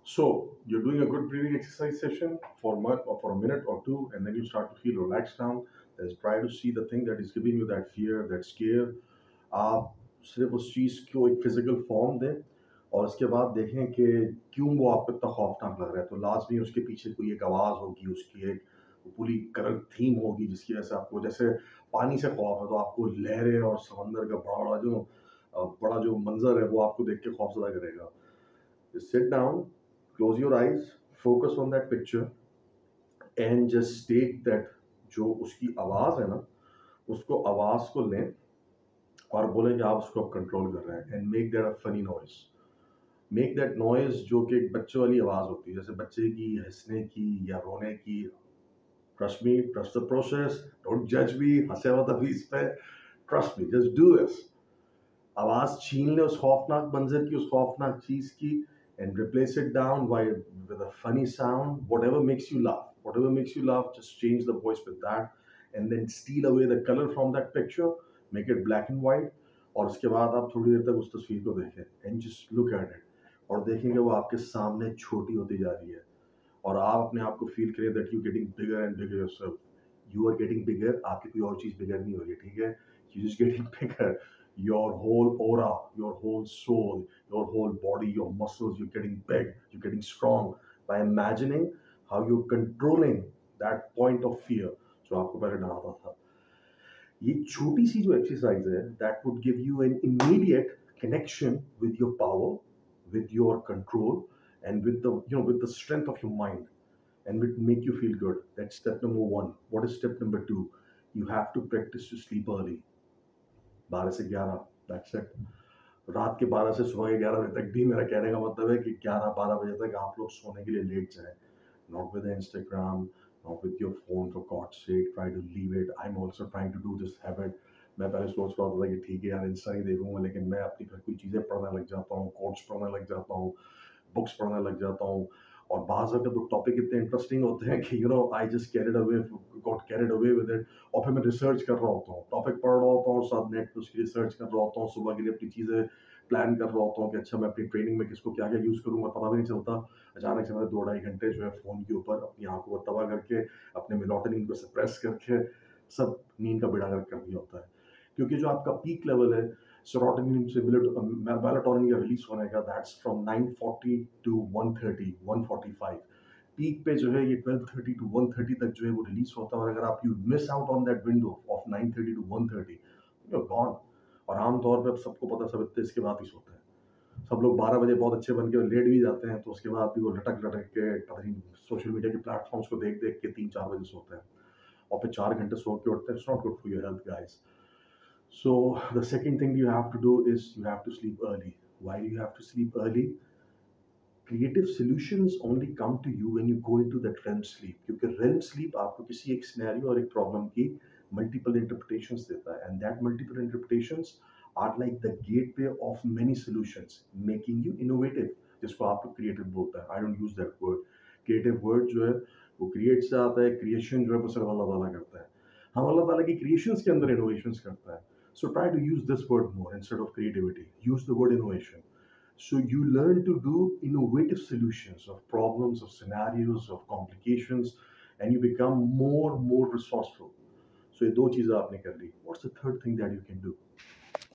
So you're doing a good breathing exercise session for a minute or two, and then you start to feel relaxed now. Then try to see the thing that is giving you that fear, that scare. आप सिर्फ उस चीज़ को एक physical form दें और उसके बाद देखें कि क्यों वो आपको इतना खौफनाक लग रहा है। तो लाजमी उसके पीछे कोई एक आवाज़ होगी, उसकी एक पूरी करंट थीम होगी जिसकी वजह से आपको, जैसे पानी से खौफ है तो आपको लहरें और समंदर का बड़ा जो मंजर है वो आपको देख के खौफजदा करेगा। Just sit down, close your eyes, focus on that picture and just take that, जो उसकी आवाज़ है ना, उसको आवाज़ को लें और बोलें कि आप उसको अब कंट्रोल कर रहे हैं and make that a funny noise. Make that noise जो कि एक बच्चों वाली आवाज़ होती है, जैसे बच्चे की हंसने की या रोने की। Trust me, trust the process, don't जज मी, हंसे मत अभी इस पे। Trust me, just do this. आवाज़ छीन ले उस खौफनाक मंजर की, उस खौफनाक चीज़ की, and replace it down with a funny sound, whatever makes you laugh, just change the voice with that, and then steal away the color from that picture, make it black and white, और उसके बाद आप थोड़ी देर तक उस तस्वीर को देखें and just look at it और देखेंगे वो आपके सामने छोटी होती जा रही है और आप अपने आप को फील करें that you getting bigger and bigger yourself. You are getting bigger, आपकी कोई और चीज़ बिगर नहीं हो रही है, ठीक है? You just getting bigger. Your whole aura, your whole soul, your whole body, your muscles, you're getting big, you're getting strong by imagining how you're controlling that point of fear जो आपको पहले डराता था। ये छोटी सी जो एक्सरसाइज है that would give you an immediate connection with your power, with your control, and with the with the strength of your mind, and will make you feel good. That's step number one. What is step number two? You have to practice to sleep early. 12 से 11, that's it. रात के 12 से सुबह के 11 बजे तक भी मेरा कहने का मतलब है कि 11-12 बजे तक आप लोग सोने के लिए लेट जाएं. Not with Instagram, not with your phone, for God's sake. Try to leave it. I'm also trying to do this habit. मैं पहले सोच रहा था कि ठीक है यार इंस्टा ही देखूंगा, लेकिन मैं अपनी फिर कोई चीज़ें पढ़ने लग जाता हूँ, कोट्स पढ़ने लग जाता हूँ, बुक्स पढ़ने लग जाता हूँ और बाज़ अगर तो टॉपिक इतने इंटरेस्टिंग होते हैं कि I just carried away, got carried away with it, और फिर मैं रिसर्च कर रहा होता हूँ, टॉपिक पढ़ रहा होता हूँ और साथ नेट पे उसकी रिसर्च कर रहा होता हूँ, सुबह के लिए अपनी चीज़ें प्लान कर रहा होता हूँ कि अच्छा मैं अपनी ट्रेनिंग में किसको क्या क्या यूज़ करूँगा, पता भी नहीं चलता। अचानक से मैंने 2-2.5 घंटे जो है फ़ोन के ऊपर अपनी आंखों को तबाह करके, अपने मेलाटोनिन को सप्रेस करके सब नींद का बेड़ा गर्क कर दिया होता है। क्योंकि जो आपका पीक लेवल है सेरोटोनिन से मेलाटोनिन का रिलीज होने का, दैट्स फ्रॉम 9:40 टू 1:30 1:45। पीक पे जो है ये 12:30 टू 1:30 तक जो है वो रिलीज होता है, और अगर आप you miss out on that window of 9:30 to 1:30, you are gone. और आमतौर पे अब सबको पता, सब इतने इसके बाद ही सोते हैं। सब लोग 12 बजे बहुत अच्छे बन के लेट भी जाते हैं, तो उसके बाद भी वो लटक लटक के पता नहीं सोशल मीडिया के प्लेटफॉर्म्स को देख देख के 3-4 बजे सोते हैं और फिर 4 घंटे सो के उठते हैं। It's not good for your health guys. So the second thing you have to do is you have to sleep early. Why do you have to sleep early? Creative solutions only come to you when you go into that REM sleep. क्योंकि REM sleep आपको किसी एक scenario और एक problem की multiple interpretations देता है, and that multiple interpretations are like the gateway of many solutions, making you innovative. जिसको आप लोग creative बोलते हैं. I don't use that word. Creative word जो है वो create से आता है, creation जो है वो सिर्फ अल्लाह ताला करता है. हम अल्लाह ताला की creations के अंदर innovations करता है. So try to use this word more instead of creativity. Use the word innovation. So you learn to do innovative solutions of problems, of scenarios, of complications, and you become more resourceful. So ये दो चीज़ें आपने कर ली. What's the third thing that you can do?